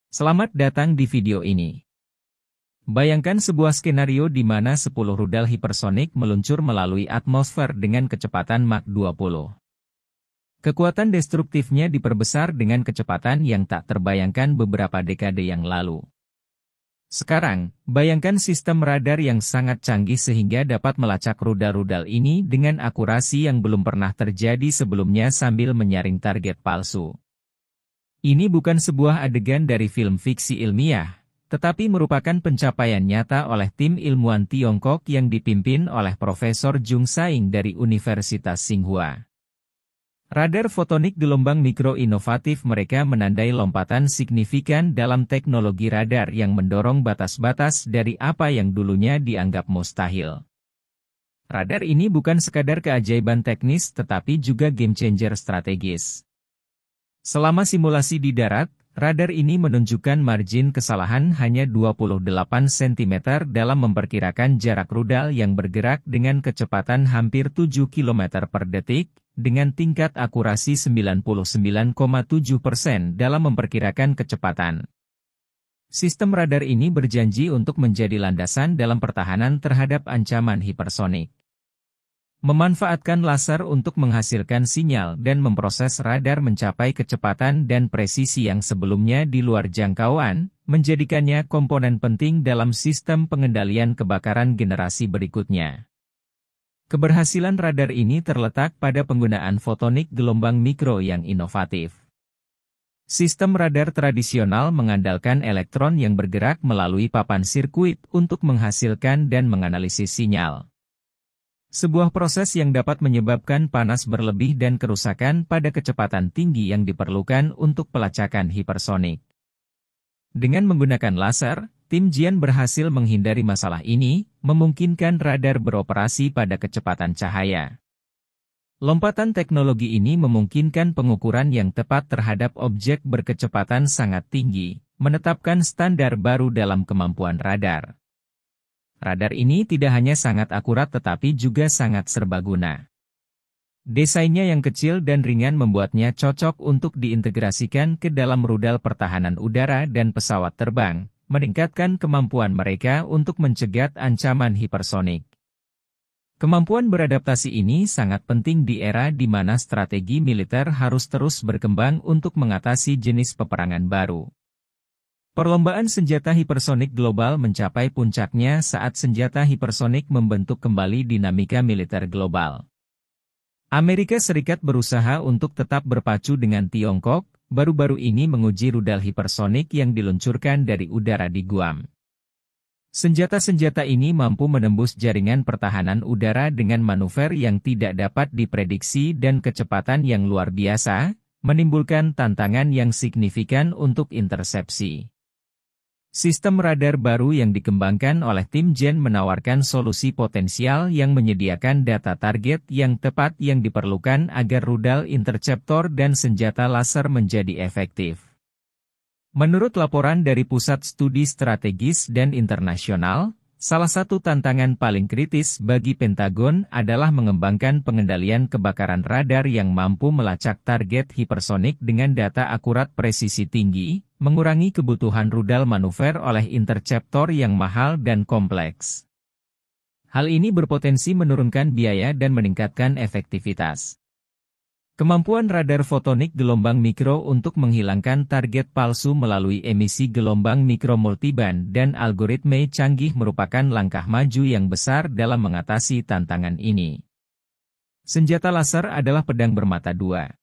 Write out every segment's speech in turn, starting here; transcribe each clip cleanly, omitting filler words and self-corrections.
Selamat datang di video ini. Bayangkan sebuah skenario di mana 10 rudal hipersonik meluncur melalui atmosfer dengan kecepatan Mach 20. Kekuatan destruktifnya diperbesar dengan kecepatan yang tak terbayangkan beberapa dekade yang lalu. Sekarang, bayangkan sistem radar yang sangat canggih sehingga dapat melacak rudal-rudal ini dengan akurasi yang belum pernah terjadi sebelumnya sambil menyaring target palsu. Ini bukan sebuah adegan dari film fiksi ilmiah, tetapi merupakan pencapaian nyata oleh tim ilmuwan Tiongkok yang dipimpin oleh Profesor Jung Saing dari Universitas Tsinghua. Radar fotonik gelombang mikro inovatif mereka menandai lompatan signifikan dalam teknologi radar yang mendorong batas-batas dari apa yang dulunya dianggap mustahil. Radar ini bukan sekadar keajaiban teknis tetapi juga game changer strategis. Selama simulasi di darat, radar ini menunjukkan margin kesalahan hanya 28 cm dalam memperkirakan jarak rudal yang bergerak dengan kecepatan hampir 7 km per detik, dengan tingkat akurasi 99,7% dalam memperkirakan kecepatan. Sistem radar ini berjanji untuk menjadi landasan dalam pertahanan terhadap ancaman hipersonik. Memanfaatkan laser untuk menghasilkan sinyal dan memproses radar mencapai kecepatan dan presisi yang sebelumnya di luar jangkauan, menjadikannya komponen penting dalam sistem pengendalian kebakaran generasi berikutnya. Keberhasilan radar ini terletak pada penggunaan fotonik gelombang mikro yang inovatif. Sistem radar tradisional mengandalkan elektron yang bergerak melalui papan sirkuit untuk menghasilkan dan menganalisis sinyal. Sebuah proses yang dapat menyebabkan panas berlebih dan kerusakan pada kecepatan tinggi yang diperlukan untuk pelacakan hipersonik. Dengan menggunakan laser, tim Jian berhasil menghindari masalah ini, memungkinkan radar beroperasi pada kecepatan cahaya. Lompatan teknologi ini memungkinkan pengukuran yang tepat terhadap objek berkecepatan sangat tinggi, menetapkan standar baru dalam kemampuan radar. Radar ini tidak hanya sangat akurat tetapi juga sangat serbaguna. Desainnya yang kecil dan ringan membuatnya cocok untuk diintegrasikan ke dalam rudal pertahanan udara dan pesawat terbang, meningkatkan kemampuan mereka untuk mencegat ancaman hipersonik. Kemampuan beradaptasi ini sangat penting di era di mana strategi militer harus terus berkembang untuk mengatasi jenis peperangan baru. Perlombaan senjata hipersonik global mencapai puncaknya saat senjata hipersonik membentuk kembali dinamika militer global. Amerika Serikat berusaha untuk tetap berpacu dengan Tiongkok, baru-baru ini menguji rudal hipersonik yang diluncurkan dari udara di Guam. Senjata-senjata ini mampu menembus jaringan pertahanan udara dengan manuver yang tidak dapat diprediksi dan kecepatan yang luar biasa, menimbulkan tantangan yang signifikan untuk intersepsi. Sistem radar baru yang dikembangkan oleh tim Jian menawarkan solusi potensial yang menyediakan data target yang tepat yang diperlukan agar rudal interceptor dan senjata laser menjadi efektif. Menurut laporan dari Pusat Studi Strategis dan Internasional, salah satu tantangan paling kritis bagi Pentagon adalah mengembangkan pengendalian kebakaran radar yang mampu melacak target hipersonik dengan data akurat presisi tinggi, mengurangi kebutuhan rudal manuver oleh interceptor yang mahal dan kompleks. Hal ini berpotensi menurunkan biaya dan meningkatkan efektivitas. Kemampuan radar fotonik gelombang mikro untuk menghilangkan target palsu melalui emisi gelombang mikro multiband dan algoritma canggih merupakan langkah maju yang besar dalam mengatasi tantangan ini. Senjata laser adalah pedang bermata dua.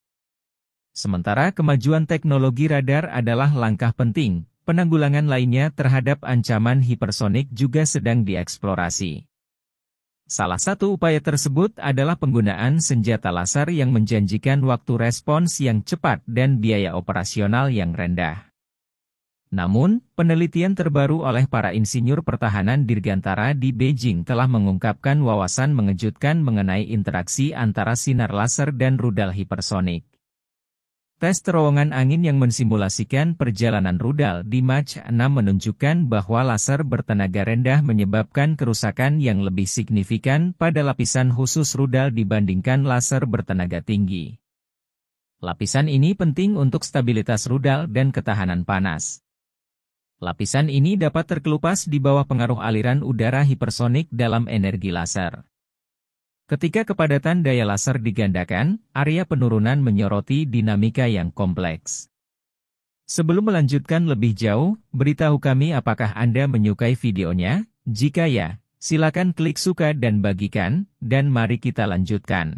Sementara kemajuan teknologi radar adalah langkah penting, penanggulangan lainnya terhadap ancaman hipersonik juga sedang dieksplorasi. Salah satu upaya tersebut adalah penggunaan senjata laser yang menjanjikan waktu respons yang cepat dan biaya operasional yang rendah. Namun, penelitian terbaru oleh para insinyur pertahanan Dirgantara di Beijing telah mengungkapkan wawasan mengejutkan mengenai interaksi antara sinar laser dan rudal hipersonik. Tes terowongan angin yang mensimulasikan perjalanan rudal di Mach 6 menunjukkan bahwa laser bertenaga rendah menyebabkan kerusakan yang lebih signifikan pada lapisan khusus rudal dibandingkan laser bertenaga tinggi. Lapisan ini penting untuk stabilitas rudal dan ketahanan panas. Lapisan ini dapat terkelupas di bawah pengaruh aliran udara hipersonik dalam energi laser. Ketika kepadatan daya laser digandakan, area penurunan menyoroti dinamika yang kompleks. Sebelum melanjutkan lebih jauh, beritahu kami apakah Anda menyukai videonya? Jika ya, silakan klik suka dan bagikan, dan mari kita lanjutkan.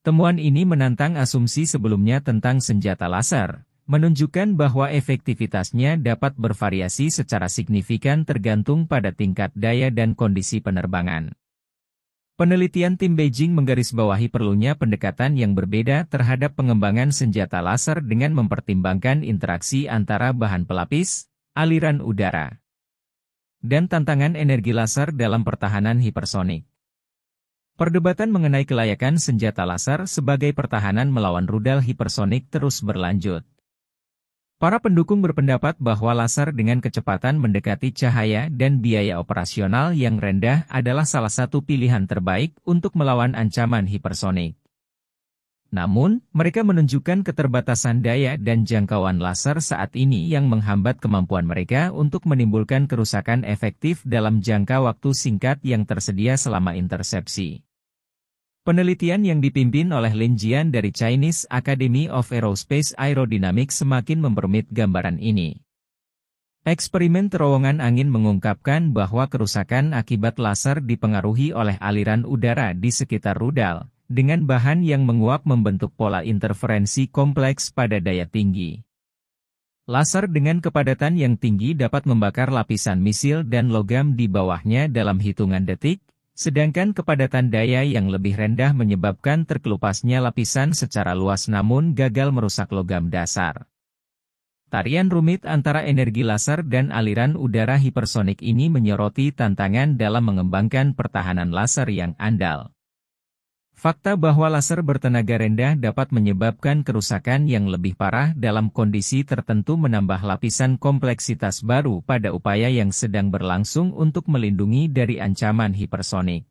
Temuan ini menantang asumsi sebelumnya tentang senjata laser, menunjukkan bahwa efektivitasnya dapat bervariasi secara signifikan tergantung pada tingkat daya dan kondisi penerbangan. Penelitian tim Beijing menggarisbawahi perlunya pendekatan yang berbeda terhadap pengembangan senjata laser dengan mempertimbangkan interaksi antara bahan pelapis, aliran udara, dan tantangan energi laser dalam pertahanan hipersonik. Perdebatan mengenai kelayakan senjata laser sebagai pertahanan melawan rudal hipersonik terus berlanjut. Para pendukung berpendapat bahwa laser dengan kecepatan mendekati cahaya dan biaya operasional yang rendah adalah salah satu pilihan terbaik untuk melawan ancaman hipersonik. Namun, mereka menunjukkan keterbatasan daya dan jangkauan laser saat ini yang menghambat kemampuan mereka untuk menimbulkan kerusakan efektif dalam jangka waktu singkat yang tersedia selama intersepsi. Penelitian yang dipimpin oleh Lin Jian dari Chinese Academy of Aerospace Aerodynamics semakin mempermit gambaran ini. Eksperimen terowongan angin mengungkapkan bahwa kerusakan akibat laser dipengaruhi oleh aliran udara di sekitar rudal, dengan bahan yang menguap membentuk pola interferensi kompleks pada daya tinggi. Laser dengan kepadatan yang tinggi dapat membakar lapisan misil dan logam di bawahnya dalam hitungan detik, sedangkan kepadatan daya yang lebih rendah menyebabkan terkelupasnya lapisan secara luas namun gagal merusak logam dasar. Tarian rumit antara energi laser dan aliran udara hipersonik ini menyoroti tantangan dalam mengembangkan pertahanan laser yang andal. Fakta bahwa laser bertenaga rendah dapat menyebabkan kerusakan yang lebih parah dalam kondisi tertentu menambah lapisan kompleksitas baru pada upaya yang sedang berlangsung untuk melindungi dari ancaman hipersonik.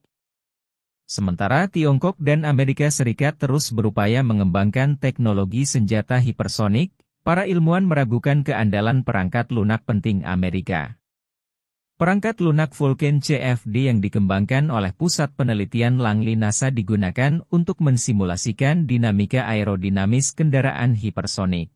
Sementara Tiongkok dan Amerika Serikat terus berupaya mengembangkan teknologi senjata hipersonik, para ilmuwan meragukan keandalan perangkat lunak penting Amerika. Perangkat lunak Vulcan CFD yang dikembangkan oleh Pusat Penelitian Langley NASA digunakan untuk mensimulasikan dinamika aerodinamis kendaraan hipersonik.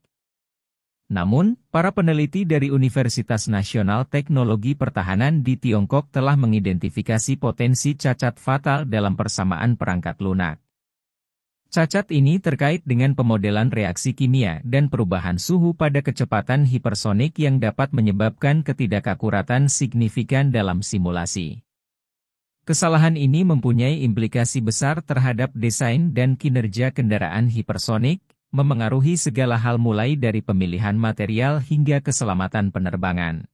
Namun, para peneliti dari Universitas Nasional Teknologi Pertahanan di Tiongkok telah mengidentifikasi potensi cacat fatal dalam persamaan perangkat lunak. Cacat ini terkait dengan pemodelan reaksi kimia dan perubahan suhu pada kecepatan hipersonik yang dapat menyebabkan ketidakakuratan signifikan dalam simulasi. Kesalahan ini mempunyai implikasi besar terhadap desain dan kinerja kendaraan hipersonik, memengaruhi segala hal mulai dari pemilihan material hingga keselamatan penerbangan.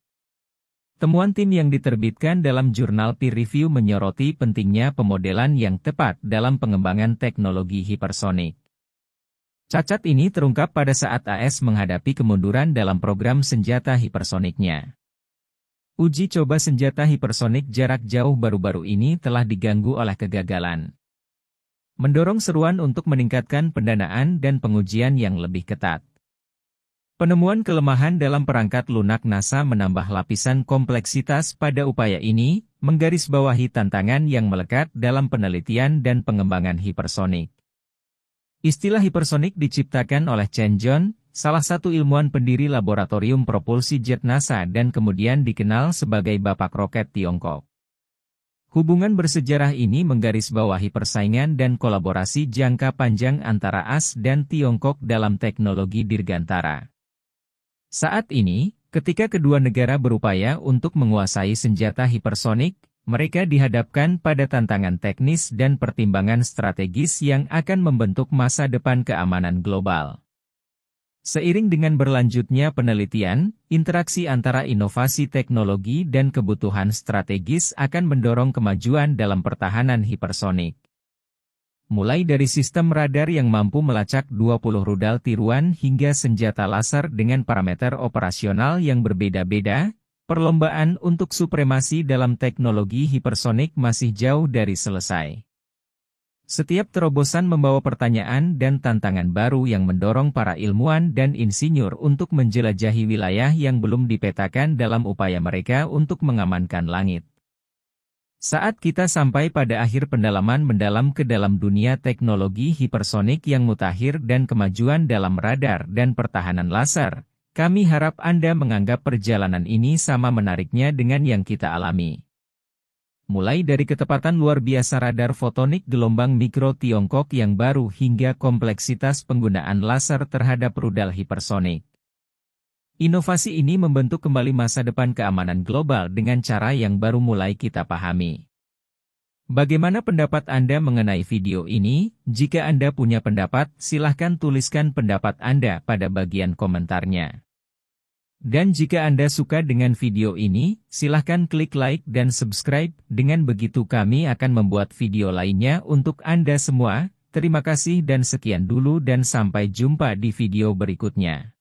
Temuan tim yang diterbitkan dalam jurnal peer review menyoroti pentingnya pemodelan yang tepat dalam pengembangan teknologi hipersonik. Cacat ini terungkap pada saat AS menghadapi kemunduran dalam program senjata hipersoniknya. Uji coba senjata hipersonik jarak jauh baru-baru ini telah diganggu oleh kegagalan, mendorong seruan untuk meningkatkan pendanaan dan pengujian yang lebih ketat. Penemuan kelemahan dalam perangkat lunak NASA menambah lapisan kompleksitas pada upaya ini, menggarisbawahi tantangan yang melekat dalam penelitian dan pengembangan hipersonik. Istilah hipersonik diciptakan oleh Chen John, salah satu ilmuwan pendiri laboratorium propulsi jet NASA dan kemudian dikenal sebagai Bapak Roket Tiongkok. Hubungan bersejarah ini menggarisbawahi persaingan dan kolaborasi jangka panjang antara AS dan Tiongkok dalam teknologi dirgantara. Saat ini, ketika kedua negara berupaya untuk menguasai senjata hipersonik, mereka dihadapkan pada tantangan teknis dan pertimbangan strategis yang akan membentuk masa depan keamanan global. Seiring dengan berlanjutnya penelitian, interaksi antara inovasi teknologi dan kebutuhan strategis akan mendorong kemajuan dalam pertahanan hipersonik. Mulai dari sistem radar yang mampu melacak 20 rudal tiruan hingga senjata laser dengan parameter operasional yang berbeda-beda, perlombaan untuk supremasi dalam teknologi hipersonik masih jauh dari selesai. Setiap terobosan membawa pertanyaan dan tantangan baru yang mendorong para ilmuwan dan insinyur untuk menjelajahi wilayah yang belum dipetakan dalam upaya mereka untuk mengamankan langit. Saat kita sampai pada akhir pendalaman mendalam ke dalam dunia teknologi hipersonik yang mutakhir dan kemajuan dalam radar dan pertahanan laser, kami harap Anda menganggap perjalanan ini sama menariknya dengan yang kita alami. Mulai dari ketepatan luar biasa radar fotonik gelombang mikro Tiongkok yang baru hingga kompleksitas penggunaan laser terhadap rudal hipersonik. Inovasi ini membentuk kembali masa depan keamanan global dengan cara yang baru mulai kita pahami. Bagaimana pendapat Anda mengenai video ini? Jika Anda punya pendapat, silahkan tuliskan pendapat Anda pada bagian komentarnya. Dan jika Anda suka dengan video ini, silahkan klik like dan subscribe, dengan begitu kami akan membuat video lainnya untuk Anda semua. Terima kasih dan sekian dulu dan sampai jumpa di video berikutnya.